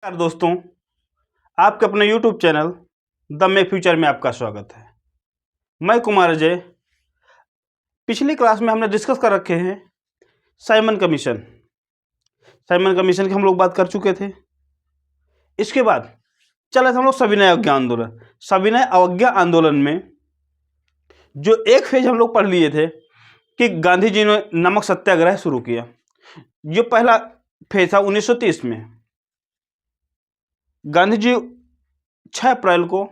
नमस्कार दोस्तों, आपके अपने YouTube channel the may future में आपका स्वागत है। मैं कुमार अजय। पिछली क्लास में हमने डिस्कस कर रखे हैं साइमन कमीशन। साइमन कमीशन की हम लोग बात कर चुके थे। इसके बाद चले थे हम लोग सविनय अवज्ञा आंदोलन। सविनय अवज्ञा आंदोलन में जो एक फेज हम लोग पढ़ लिए थे कि गांधी जी ने नमक सत्याग्रह शुरू किया। जो पहला फेज था 1930 में, गांधी जी 6 अप्रैल को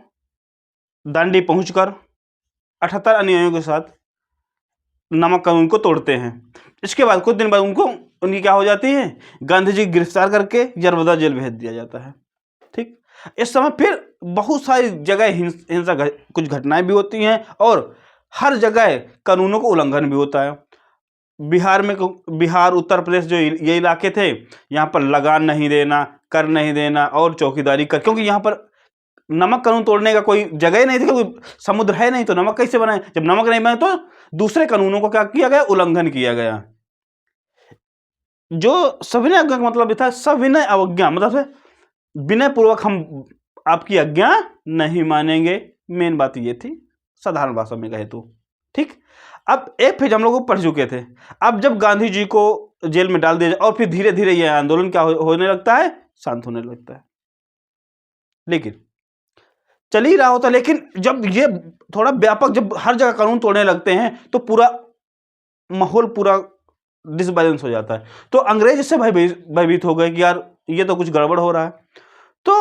दांडी पहुंचकर 78 अनुयायियों के साथ नमक कानून को तोड़ते हैं। इसके बाद कुछ दिन बाद उनकी क्या हो जाती है, गांधी जी गिरफ्तार करके यरवदा जेल भेज दिया जाता है। ठीक, इस समय फिर बहुत सारी जगह हिंसा कुछ घटनाएं भी होती हैं और हर जगह कानूनों का उल्लंघन भी होता है। बिहार उत्तर प्रदेश जो ये इलाके थे, यहाँ पर लगान नहीं देना, कर नहीं देना और चौकीदारी कर, क्योंकि यहाँ पर नमक कानून तोड़ने का कोई जगह ही नहीं थी, कोई समुद्र है नहीं, तो नमक कैसे बनाए। जब नमक नहीं बने तो दूसरे कानूनों को क्या किया गया, उल्लंघन किया गया। जो सविनय अवज्ञा का मतलब था, सविनय अवज्ञा मतलब विनय पूर्वक हम आपकी आज्ञा नहीं मानेंगे। मेन बात ये थी, साधारण भाषा में कहे तो। ठीक, अब एक फेज हम लोग पढ़ चुके थे। अब जब गांधी जी को जेल में डाल दिया और फिर धीरे धीरे यह आंदोलन क्या होने लगता है, शांत होने लगता है। लेकिन चल ही रहा होता, लेकिन जब ये थोड़ा व्यापक, जब हर जगह कानून तोड़ने लगते हैं तो पूरा माहौल पूरा डिसबैलेंस हो जाता है। तो अंग्रेज इससे भयभीत हो गए कि यार ये तो कुछ गड़बड़ हो रहा है। तो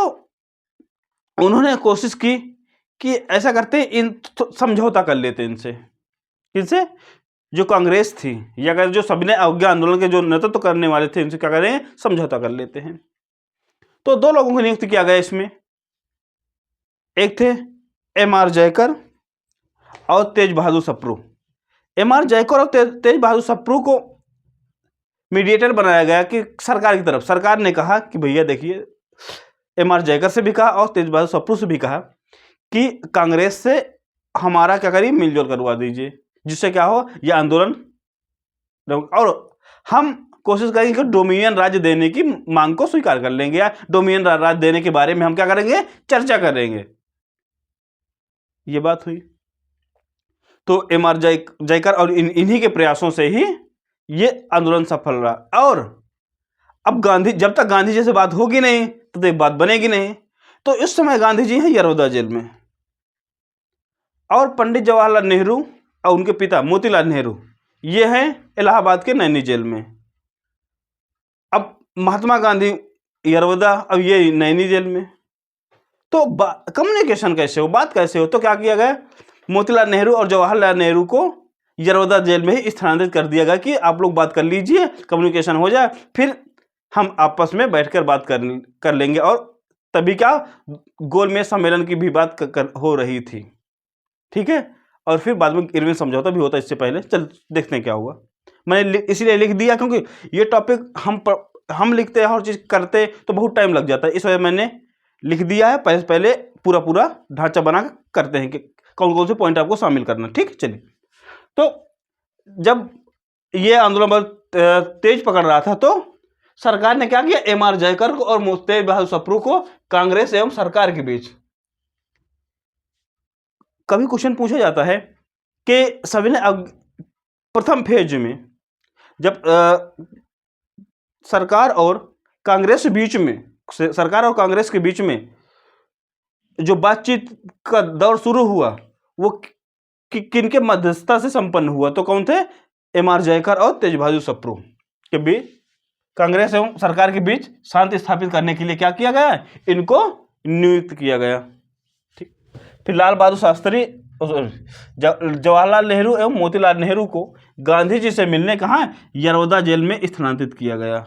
उन्होंने कोशिश की कि ऐसा करते इन समझौता कर लेते इनसे। किनसे? जो कांग्रेस थी या अगर जो सविनय अवज्ञा आंदोलन के जो नेतृत्व करने वाले थे, इनसे क्या करें, समझौता कर लेते हैं। तो 2 लोगों को नियुक्त किया गया इसमें। एक थे M.R. जयकर और तेज बहादुर सप्रू। M.R. जयकर और तेज बहादुर सप्रू को मीडिएटर बनाया गया कि सरकार की तरफ। सरकार ने कहा कि भैया देखिए, M.R. जयकर से भी कहा और तेज बहादुर सप्रू से भी कहा कि कांग्रेस से हमारा क्या करिए, मिलजुल करवा दीजिए, जिससे क्या हो, यह आंदोलन, और हम कोशिश करेंगे कि डोमिनियन राज्य देने की मांग को स्वीकार कर लेंगे, या डोमिनियन राज्य देने के बारे में हम क्या करेंगे, चर्चा करेंगे। ये बात हुई। तो M.R. जयकर और इन्हीं के प्रयासों से ही ये आंदोलन सफल रहा। और अब जब तक गांधी जी से बात होगी नहीं तो एक बात बनेगी नहीं। तो इस समय गांधी जी हैं यरवदा जेल में, और पंडित जवाहरलाल नेहरू और उनके पिता मोतीलाल नेहरू ये हैं इलाहाबाद के नैनी जेल में। अब महात्मा गांधी यरवदा, अब ये नैनी जेल में। तो कम्युनिकेशन कैसे हो, बात कैसे हो? तो क्या किया गया, मोतीलाल नेहरू और जवाहरलाल नेहरू को यरवदा जेल में ही स्थानांतरित कर दिया गया कि आप लोग बात कर लीजिए, कम्युनिकेशन हो जाए, फिर हम आपस में बैठकर बात कर लेंगे। और तभी क्या, गोलमेज सम्मेलन की भी बात हो रही थी। ठीक है, और फिर बाद में इरविन समझौता भी होता। इससे पहले चल देखते हैं क्या हुआ। मैंने इसलिए लिख दिया क्योंकि ये टॉपिक हम लिखते हैं और चीज़ करते तो बहुत टाइम लग जाता है, इस वजह मैंने लिख दिया है। पहले पूरा ढांचा बना करते हैं कि कौन कौन से पॉइंट आपको शामिल करना। ठीक, चलिए। तो जब ये आंदोलन बहुत तेज पकड़ रहा था तो सरकार ने क्या किया, M.R. जयकर को और तेज बहादुर सप्रू को कांग्रेस एवं सरकार के बीच। कभी क्वेश्चन पूछा जाता है कि सविनय प्रथम फेज में जब सरकार और कांग्रेस के बीच में जो बातचीत का दौर शुरू हुआ, वो किनके मध्यस्थता से संपन्न हुआ? तो कौन थे? M.R. जयकर और तेज बहादुर सप्रू के बीच, कांग्रेस एवं सरकार के बीच शांति स्थापित करने के लिए क्या किया गया, इनको नियुक्त किया गया। ठीक, फिर लाल बहादुर शास्त्री, जवाहरलाल नेहरू एवं मोतीलाल नेहरू को गांधी जी से मिलने कहाँ, यरवदा जेल में स्थानांतरित किया गया।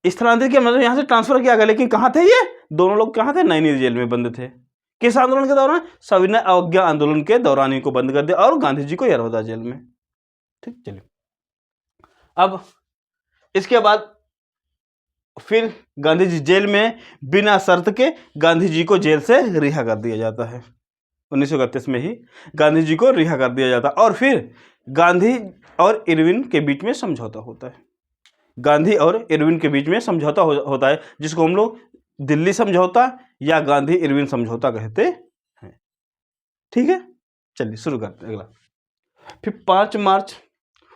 स्थानांतरित किया मतलब यहाँ से ट्रांसफर किया गया, लेकिन कहाँ थे ये दोनों लोग? कहाँ थे? नैनी जेल में बंद थे। किस आंदोलन के दौरान? सविनय अवज्ञा आंदोलन के दौरान इनको बंद कर दिया और गांधी जी को यरवदा जेल में। ठीक, चलिए। अब इसके बाद फिर गांधी जी जेल में बिना शर्त के गांधी जी को जेल से रिहा कर दिया जाता है। 1931 में ही गांधी जी को रिहा कर दिया जाता, और फिर गांधी और इरविन के बीच में समझौता होता है। गांधी और इरविन के बीच में समझौता होता है, जिसको हम लोग दिल्ली समझौता या गांधी इरविन समझौता कहते हैं। ठीक है, चलिए शुरू करते हैं अगला। फिर 5 मार्च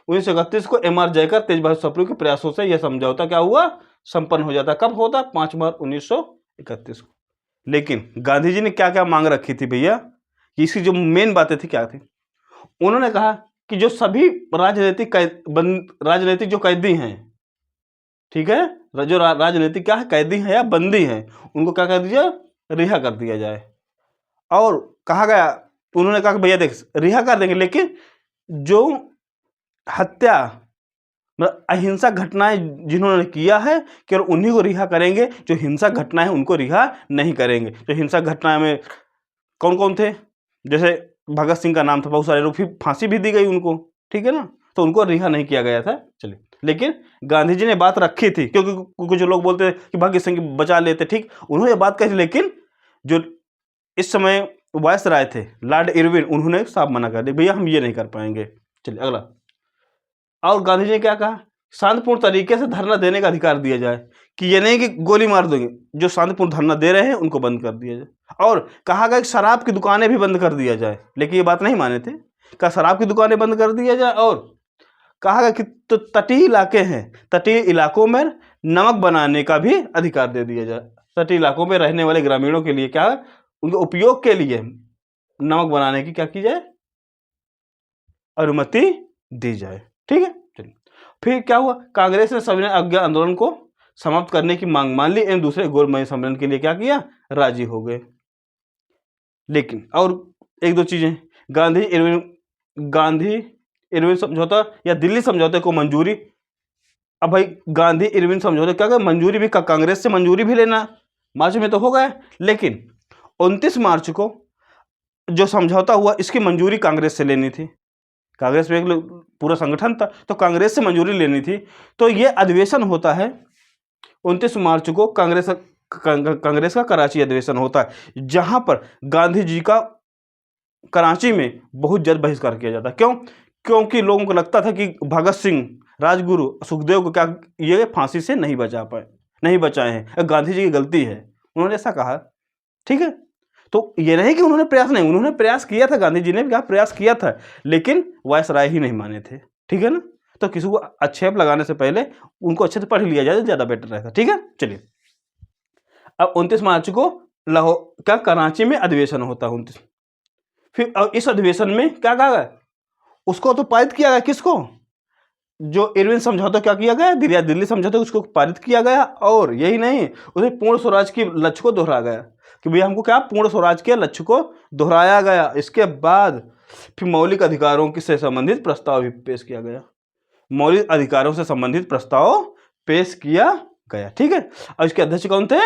1931 को एम आर जयकर तेज बहादुर सप्रू के प्रयासों से यह समझौता क्या हुआ, संपन्न हो जाता। कब होता, 5 मार्च 1931 को। लेकिन गांधी जी ने क्या क्या मांग रखी थी भैया, कि इसकी जो मेन बातें थी क्या थी। उन्होंने कहा कि जो सभी राजनीतिक जो कैदी हैं, ठीक है, जो राजनीतिक क्या है, कैदी हैं या बंदी हैं, उनको क्या कर दिया, रिहा कर दिया जाए। और कहा गया, उन्होंने कहा कि भैया देख रिहा कर देंगे, लेकिन जो हत्या मतलब अहिंसक घटनाएं जिन्होंने किया है केवल उन्हीं को रिहा करेंगे, जो हिंसक घटनाएं उनको रिहा नहीं करेंगे। जो हिंसक घटनाएं में कौन कौन थे, जैसे भगत सिंह का नाम था, बहुत सारे लोग, फिर फांसी भी दी गई उनको, ठीक है ना, तो उनको रिहा नहीं किया गया था। चलिए, लेकिन गांधी जी ने बात रखी थी, क्योंकि कुछ लोग बोलते हैं कि भगत सिंह बचा लेते, ठीक, उन्होंने बात कही, लेकिन जो इस समय वायसराय थे लॉर्ड इरविन, उन्होंने साफ मना कर दिया, भैया हम ये नहीं कर पाएंगे। चलिए अगला। और गांधी जी ने क्या कहा, शांतिपूर्ण तरीके से धरना देने का अधिकार दिया जाए, कि ये नहीं कि गोली मार देंगे, जो शांतिपूर्ण धरना दे रहे हैं उनको बंद कर दिया जाए। और कहा गया कि शराब की दुकानें भी बंद कर दिया जाए, लेकिन ये बात नहीं माने थे, कहा शराब की दुकानें बंद कर दिया जाए। और कहा गया कि तो तटीय इलाके हैं, तटीय इलाकों में नमक बनाने का भी अधिकार दे दिया जाए। तटीय इलाकों में रहने वाले ग्रामीणों के लिए क्या, उनके उपयोग के लिए नमक बनाने की क्या की जाए, अनुमति दी जाए। ठीक है, चलिए। फिर क्या हुआ, कांग्रेस ने सविनय अवज्ञा आंदोलन को समाप्त करने की मांग मान ली एवं दूसरे गोलमेज सम्मेलन के लिए क्या किया, राजी हो गए। लेकिन और एक दो चीजें, गांधी इरविन समझौता या दिल्ली समझौते को मंजूरी। अब भाई गांधी इरविन समझौते क्या, मंजूरी भी कांग्रेस से मंजूरी भी लेना, मार्च में तो हो गया, लेकिन 29 मार्च को जो समझौता हुआ इसकी मंजूरी कांग्रेस से लेनी थी। कांग्रेस में एक पूरा संगठन था, तो कांग्रेस से मंजूरी लेनी थी। तो ये अधिवेशन होता है 29 मार्च को, कांग्रेस का कराची अधिवेशन होता है, जहां पर गांधी जी का कराची में बहुत जल्द बहिष्कार किया जाता है। क्यों, क्योंकि लोगों को लगता था कि भगत सिंह, राजगुरु, सुखदेव को क्या ये फांसी से नहीं बचाए हैं, गांधी जी की गलती है, उन्होंने ऐसा कहा। ठीक है, तो ये नहीं कि उन्होंने प्रयास नहीं, उन्होंने प्रयास किया था, गांधी जी ने क्या प्रयास किया था, लेकिन वायसराय ही नहीं माने थे। ठीक है ना, तो किसी को आक्षेप लगाने से पहले उनको अच्छे से पढ़ लिया जाए, ज्यादा बेटर रहेगा। ठीक है, चलिए। अब 29 मार्च को लाहौर क्या कराची में अधिवेशन होता है 29। फिर इस अधिवेशन में क्या कहा गया, उसको तो पारित किया गया, किसको, जो इरविन समझौता क्या किया गया, दिल्ली समझौता उसको पारित किया गया। और यही नहीं, उसमें पूर्ण स्वराज के लक्ष्य को दोहराया गया, कि भैया हमको क्या, पूर्ण स्वराज के लक्ष्य को दोहराया गया। इसके बाद फिर मौलिक अधिकारों से संबंधित प्रस्ताव भी पेश किया गया, मौलिक अधिकारों से संबंधित प्रस्ताव पेश किया गया। ठीक है, और इसके अध्यक्ष कौन थे,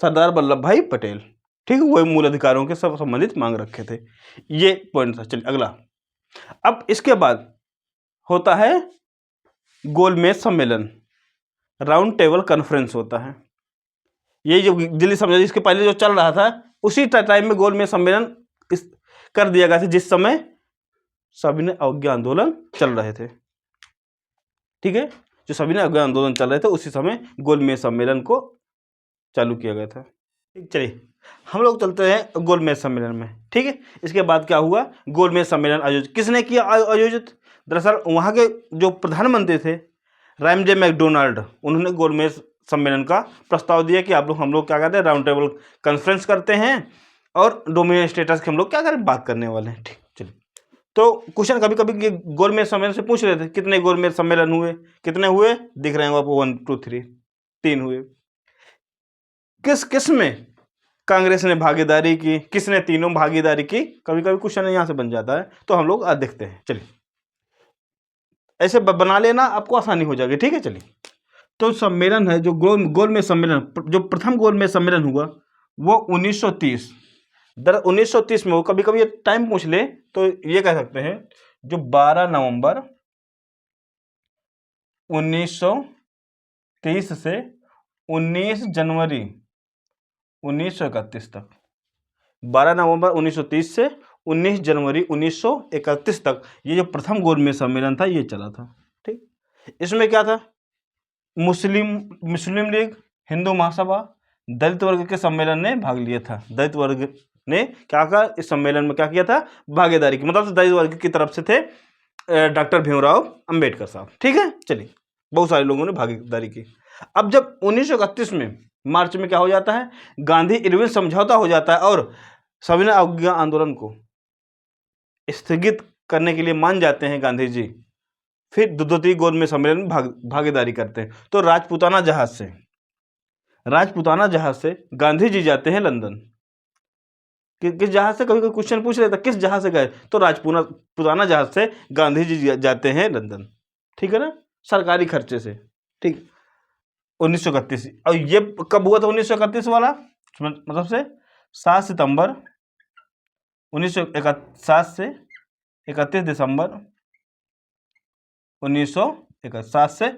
सरदार वल्लभ भाई पटेल। ठीक है, वही मूल अधिकारों के सब संबंधित मांग रखे थे, ये पॉइंट था। चलिए अगला। अब इसके बाद होता है गोलमेज सम्मेलन, राउंड टेबल कॉन्फ्रेंस होता है। ये जो दिल्ली समझौता इसके पहले जो चल रहा था, उसी टाइम में गोलमेज सम्मेलन कर दिया गया था, जिस समय सविनय अवज्ञा आंदोलन चल रहे थे। ठीक है, जो सविनय अवज्ञा आंदोलन चल रहे थे उसी समय गोलमेज सम्मेलन को चालू किया गया था। चलिए हम लोग चलते हैं गोलमेज सम्मेलन में। ठीक है, इसके बाद क्या हुआ, गोलमेज सम्मेलन आयोजित किसने किया, आयोजित दरअसल वहाँ के जो प्रधानमंत्री थे रामजे मैकडोनाल्ड, उन्होंने गोलमेज सम्मेलन का प्रस्ताव दिया कि हम लोग क्या करते हैं, राउंड टेबल कॉन्फ्रेंस करते हैं और डोमिनियन स्टेटस के हम लोग क्या करें, बात करने वाले हैं। ठीक, चलिए। तो क्वेश्चन कभी कभी गोलमेज सम्मेलन से पूछ रहे थे, कितने गोलमेज सम्मेलन हुए, कितने हुए, दिख रहे हैं आपको 1 2 3, 3 हुए। किस किस में कांग्रेस ने भागीदारी की, किसने तीनों भागीदारी की, कभी कभी क्वेश्चन यहाँ से बन जाता है, तो हम लोग आज देखते हैं। चलिए ऐसे बना लेना, आपको आसानी हो जाएगी। ठीक है, चलिए। तो सम्मेलन है जो गोलमेज सम्मेलन, जो प्रथम गोलमेज सम्मेलन हुआ वो 1930 1930 में हो। कभी कभी ये टाइम पूछ ले तो ये कह सकते हैं जो 12 नवंबर 1930 से 19 जनवरी 1931 तक, 12 नवंबर 1930 से 19 जनवरी 1931 तक ये जो प्रथम गोलमेज सम्मेलन था ये चला था। ठीक, इसमें क्या था, मुस्लिम मुस्लिम लीग, हिंदू महासभा, दलित वर्ग के सम्मेलन ने भाग लिया था। दलित वर्ग ने क्या कहा, इस सम्मेलन में क्या किया था, भागीदारी की, मतलब दलित वर्ग की तरफ से थे डॉक्टर भीमराव अंबेडकर साहब। ठीक है, चलिए, बहुत सारे लोगों ने भागीदारी की। अब जब 1931 में मार्च में क्या हो जाता है, गांधी इरविन समझौता हो जाता है और सविनय अवज्ञा आंदोलन को स्थगित करने के लिए मान जाते हैं गांधी जी। फिर द्वितीय गोलमेज सम्मेलन में भागीदारी करते हैं। तो राजपूताना जहाज से गांधी जी जाते हैं लंदन। किस जहाज से, कभी कोई क्वेश्चन पूछ लेता किस जहाज से गए, तो राजपूताना जहाज से गांधी जी जाते हैं लंदन। ठीक है ना, सरकारी खर्चे से। ठीक, 1931। और ये कब हुआ था 1931 वाला, मतलब से 7 सितंबर 1907 से 31 दिसंबर 1961, से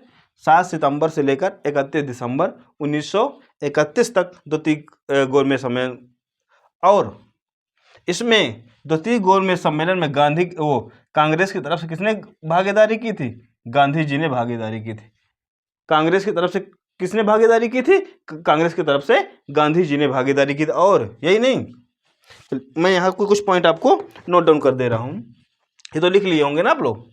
7 सितंबर से लेकर 31 दिसंबर 1931 तक द्वितीय गोलमेज सम्मेलन। और इसमें द्वितीय गोलमेज सम्मेलन में कांग्रेस की तरफ से किसने भागीदारी की थी, गांधी जी ने भागीदारी की थी। कांग्रेस की तरफ से किसने भागीदारी की थी, कांग्रेस की तरफ से गांधी जी ने भागीदारी की थी। और यही नहीं, मैं यहाँ कुछ पॉइंट आपको नोट डाउन कर दे रहा हूँ, ये तो लिख लिए होंगे ना आप लोग।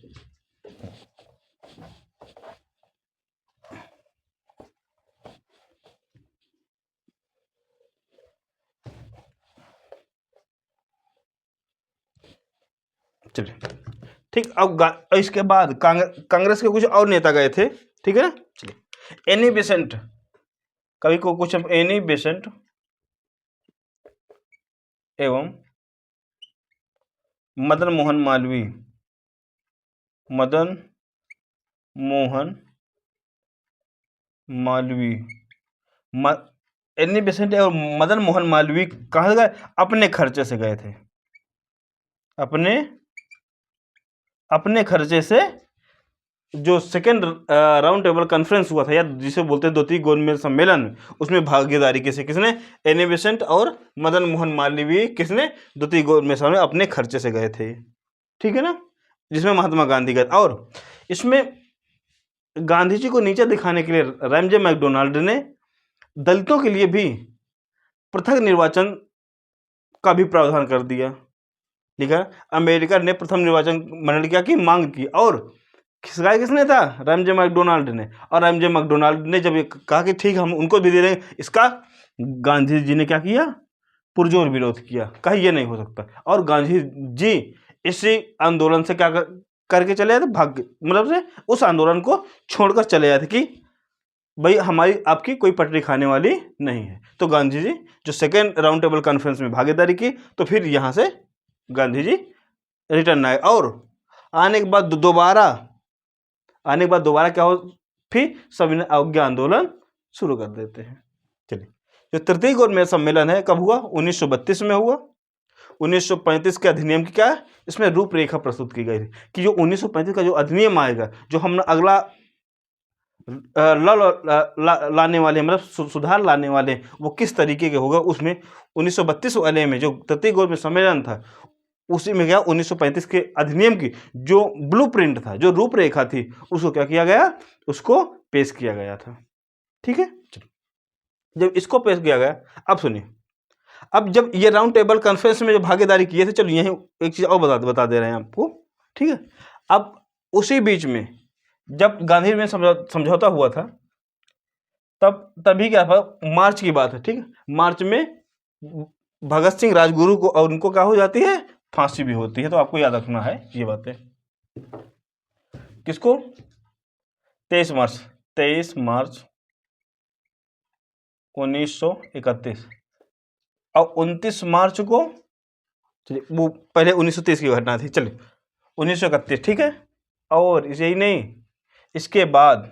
चलिए, ठीक। अब इसके बाद कांग्रेस के कुछ और नेता गए थे। ठीक है ना, चलिए। एनी बेसेंट, कभी को कुछ एनी बेसेंट एवं मदन मोहन मालवीय एनी बेसेंट और मदन मोहन मालवीय कहाँ गए, अपने खर्चे से गए थे। अपने खर्चे से जो सेकेंड राउंड टेबल कॉन्फ्रेंस हुआ था, या जिसे बोलते हैं द्वितीय गोलमेज सम्मेलन, उसमें भागीदारी किसने, एनी बेसेंट और मदन मोहन मालवीय किसने, द्वितीय गोलमेज सम्मेलन अपने खर्चे से गए थे। ठीक है ना, जिसमें महात्मा गांधी गए। और इसमें गांधी जी को नीचे दिखाने के लिए रैमजे मैकडोनाल्ड ने दलितों के लिए भी पृथक निर्वाचन का भी प्रावधान कर दिया। ठीक है, अमेरिका ने प्रथम निर्वाचन मंडल क्या की मांग की, और किसने था, रैमजे मैकडोनाल्ड ने। और रैमजे मैकडोनाल्ड ने जब ये कहा कि ठीक हम उनको भी दे देंगे, इसका गांधी जी ने क्या किया, पुरजोर विरोध किया, कहा ये नहीं हो सकता। और गांधी जी इसी आंदोलन से क्या करके चले आए थे, मतलब से उस आंदोलन को छोड़कर चले आए थे कि भाई हमारी आपकी कोई पटरी खाने वाली नहीं है। तो गांधी जी जो सेकेंड राउंड टेबल कॉन्फ्रेंस में भागीदारी की, तो फिर यहाँ से गांधी जी रिटर्न आए। और आने के बाद दोबारा क्या हो, फिर सविनय अवज्ञा आंदोलन शुरू कर देते हैं। चलिए, जो तृतीय गोलमेज सम्मेलन है कब हुआ, 1932 में हुआ। 1935 के अधिनियम की क्या है, इसमें रूपरेखा प्रस्तुत की गई थी कि जो 1935 का जो अधिनियम आएगा, जो हम अगला लाने वाले, मतलब सुधार लाने वाले, वो किस तरीके के होगा। उसमें 1932 वाले में जो तृतीय गोलमेज सम्मेलन था, उसी में क्या 1935 के अधिनियम की जो ब्लूप्रिंट था, जो रूपरेखा थी, उसको क्या किया गया, उसको पेश किया गया था। ठीक है, जब इसको पेश किया गया, अब सुनिए, अब जब ये राउंड टेबल कॉन्फ्रेंस में जो भागीदारी किए थे, चलो यहीं एक चीज और बता दे रहे हैं आपको। ठीक है, अब उसी बीच में जब गांधी में समझौता हुआ था, तभी क्या था, मार्च की बात है। ठीक है, मार्च में भगत सिंह राजगुरु को और उनको क्या हो जाती है, फांसी भी होती है। तो आपको याद रखना है ये बातें। किसको, 23 मार्च 1931 और 29 मार्च को, चलिए वो पहले 1930 की घटना थी, चलिए 1931। ठीक है, और यही नहीं, इसके बाद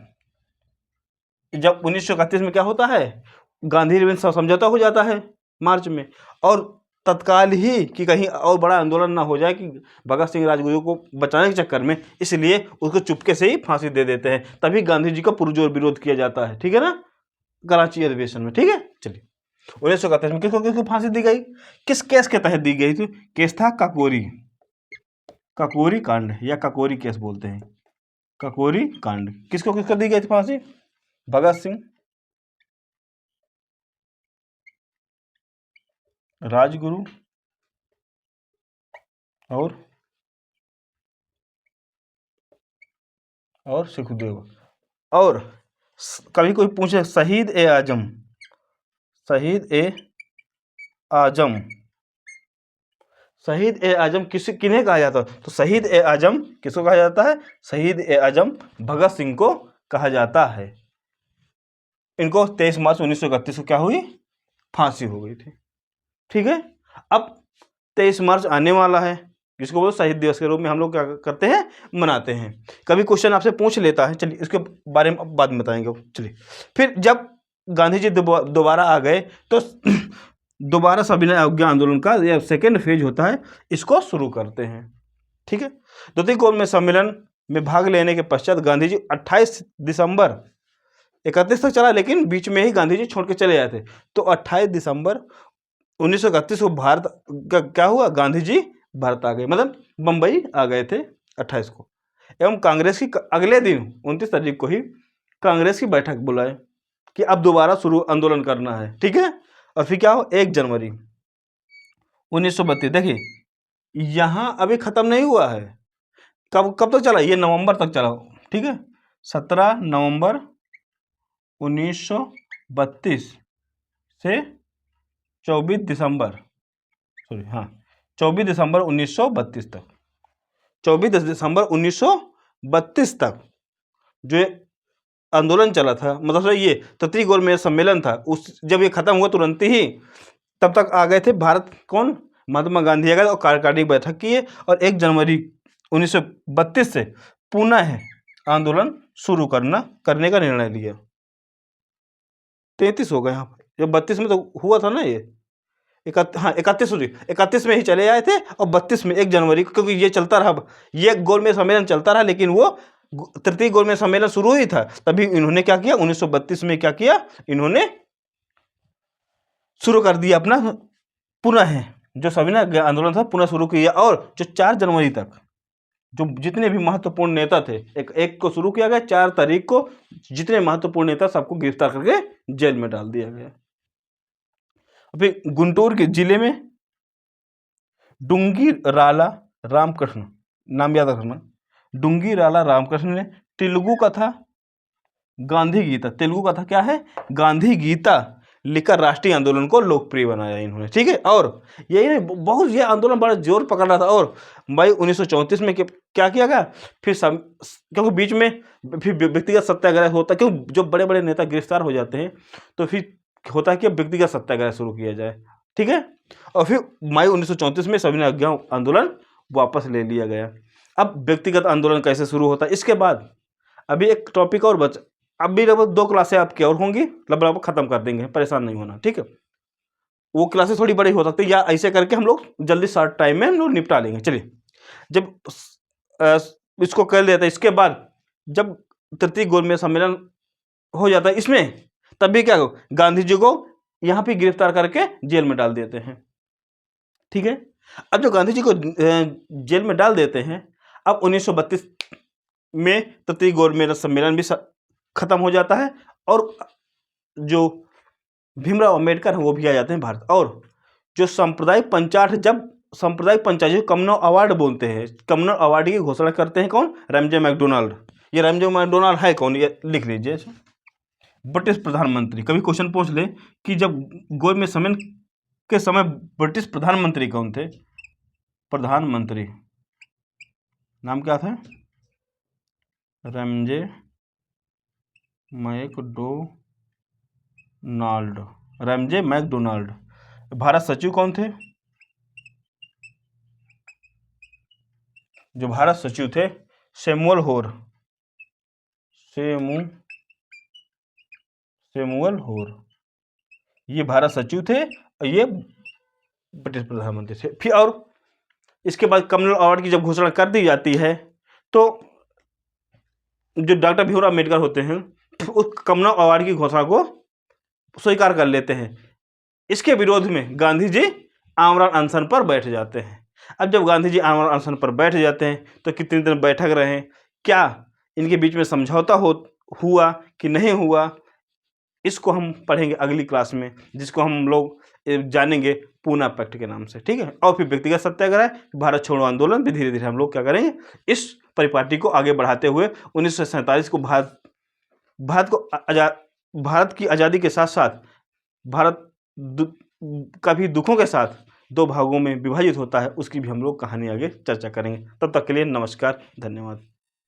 जब 1931 में क्या होता है, गांधी समझौता हो जाता है मार्च में, और तत्काल ही कि कहीं और बड़ा आंदोलन ना हो जाए कि भगत सिंह राजगुरु को बचाने के चक्कर में, इसलिए उसको चुपके से ही फांसी दे देते हैं। तभी गांधी जी का पुरजोर विरोध किया जाता है। ठीक है ना, कराची अधिवेशन में। ठीक है, चलिए 1931 में किसको फांसी दी गई, किस केस के तहत दी गई थी, केस था काकोरी कांड, या काकोरी केस बोलते हैं, काकोरी कांड। किसको दी गई थी फांसी, भगत सिंह, राजगुरु और सुखदेव। और कभी कोई पूछे शहीद ए आजम, शहीद ए आजम, शहीद ए आजम किन्हें कहा जाता है? तो शहीद ए आजम किसको कहा जाता है? शहीद ए आजम भगत सिंह को कहा जाता है। इनको 23 मार्च 1931 को क्या हुई? फांसी हो गई थी। ठीक है, अब 23 मार्च आने वाला है, जिसको बोलो शहीद दिवस के रूप में हम लोग क्या करते हैं, मनाते हैं। कभी क्वेश्चन आपसे पूछ लेता है, चलिए इसके बारे में बाद में बताएंगे। चलिए, फिर जब गांधी जी दोबारा आ गए तो दोबारा सविनय अवज्ञा आंदोलन का यह सेकेंड फेज होता है, इसको शुरू करते हैं। ठीक है, द्वितीय गोलमेज सम्मेलन में भाग लेने के पश्चात गांधी जी 28 दिसंबर 31 तक चला, लेकिन बीच में ही गांधी जी छोड़ के चले आए थे। तो 28 दिसंबर 1931 को भारत का क्या हुआ? गांधी जी भारत आ गए, मतलब बंबई आ गए थे 28 को। एवं कांग्रेस की अगले दिन 29 तारीख को ही कांग्रेस की बैठक बुलाए कि अब दोबारा शुरू आंदोलन करना है। ठीक है, और फिर क्या हो? 1 जनवरी 1932। देखिए, यहाँ अभी खत्म नहीं हुआ है। कब तक चला? ये नवंबर तक चला। ठीक है, 17 नवंबर 1932 से 24 दिसंबर 1932 तक, 24 दिसंबर 1932 तक जो आंदोलन चला था, मतलब ये तृतीय गोलमेज सम्मेलन था। जब ये खत्म हुआ तुरंत ही, तब तक आ गए थे भारत कौन? महात्मा गांधी आ गए और कार्यकारिणी बैठक की है, और 1 जनवरी 1932 से पुनः आंदोलन शुरू करने का निर्णय लिया। 33 हो गए यहाँ पर, जब 32 में तो हुआ था ना ये, 31 में ही चले आए थे, और 32 में 1 जनवरी को, क्योंकि ये चलता रहा, ये गोलमेज सम्मेलन चलता रहा, लेकिन वो तृतीय गोलमेज सम्मेलन शुरू ही था, तभी इन्होंने क्या किया? 1932 में क्या किया? इन्होंने शुरू कर दिया अपना पुनः जो सविनय आंदोलन था, पुनः शुरू किया। और जो 4 जनवरी तक जो जितने भी महत्वपूर्ण नेता थे, एक को शुरू किया गया, 4 तारीख को जितने महत्वपूर्ण नेता सबको गिरफ्तार करके जेल में डाल दिया गया। फिर गुंटूर के जिले में डूंगी राला रामकृष्ण, नाम याद रखना, डूंगी राला रामकृष्ण ने तेलुगु कथा गांधी गीता, तेलुगु कथा क्या है? गांधी गीता लिखकर राष्ट्रीय आंदोलन को लोकप्रिय बनाया इन्होंने। ठीक है, और यही नहीं, बहुत ये आंदोलन बड़ा जोर पकड़ रहा था। और मई 1934 में क्या किया गया? फिर क्योंकि बीच में फिर व्यक्तिगत सत्याग्रह होता है, क्योंकि जो बड़े बड़े नेता गिरफ्तार हो जाते हैं, तो फिर होता है कि व्यक्तिगत सत्याग्रह शुरू किया जाए। ठीक है, और फिर मई 1934 में सविनय अवज्ञा आंदोलन वापस ले लिया गया। अब व्यक्तिगत आंदोलन कैसे शुरू होता है, इसके बाद अभी एक टॉपिक और बच, अब भी लगभग 2 क्लासें आपकी और होंगी, लगभग खत्म कर देंगे, परेशान नहीं होना। ठीक है, वो क्लासेस थोड़ी बड़ी हो सकती है, या ऐसे करके हम लोग जल्दी शॉर्ट टाइम में हम लोग निपटा लेंगे। चलिए, जब इसको कर लेते हैं, इसके बाद जब तृतीय गोलमेज सम्मेलन हो जाता है इसमें, तब भी क्या हो? गांधी जी को यहाँ पे गिरफ्तार करके जेल में डाल देते हैं। ठीक है, अब जो गांधी जी को जेल में डाल देते हैं, अब 1932 में तृतीय गोलमेज सम्मेलन भी खत्म हो जाता है, और जो भीमराव अंबेडकर हैं वो भी आ जाते हैं भारत। और जो सांप्रदायिक पंचायत, जब सांप्रदायिक पंचायत को कम्युनल अवार्ड बोलते हैं, कम्युनल अवार्ड की घोषणा करते हैं कौन? Ramsay MacDonald. ये रैमजे मैकडोनाल्ड है कौन? ये लिख लीजिए, ब्रिटिश प्रधानमंत्री। कभी क्वेश्चन पूछ ले कि जब गोलमेज सम्मेलन के समय ब्रिटिश प्रधानमंत्री कौन थे? प्रधानमंत्री नाम क्या था? Ramsay MacDonald, Ramsay MacDonald. Bharat सचिव कौन थे? जो भारत सचिव थे सैमुअल होर, सैमुअल होर, ये भारत सचिव थे, और ये ब्रिटिश प्रधानमंत्री थे। फिर और इसके बाद कम्युनल अवार्ड की जब घोषणा कर दी जाती है, तो जो डॉक्टर भीमराव अम्बेडकर होते हैं उस कम्युनल अवार्ड की घोषणा को स्वीकार कर लेते हैं। इसके विरोध में गांधी जी आमरण अनशन पर बैठ जाते हैं। अब जब गांधी जी आमरण अनशन पर बैठ जाते हैं, तो कितने दिन बैठक रहे, क्या इनके बीच में समझौता हुआ कि नहीं हुआ, इसको हम पढ़ेंगे अगली क्लास में, जिसको हम लोग जानेंगे पूना पैक्ट के नाम से, ठीक है। और फिर व्यक्तिगत सत्याग्रह, भारत छोड़ो आंदोलन भी धीरे धीरे हम लोग क्या करेंगे, इस परिपाटी को आगे बढ़ाते हुए 1947 को भारत की आज़ादी के साथ साथ भारत का भी दुखों के साथ 2 भागों में विभाजित होता है, उसकी भी हम लोग कहानी आगे चर्चा करेंगे। तब तक के लिए नमस्कार, धन्यवाद।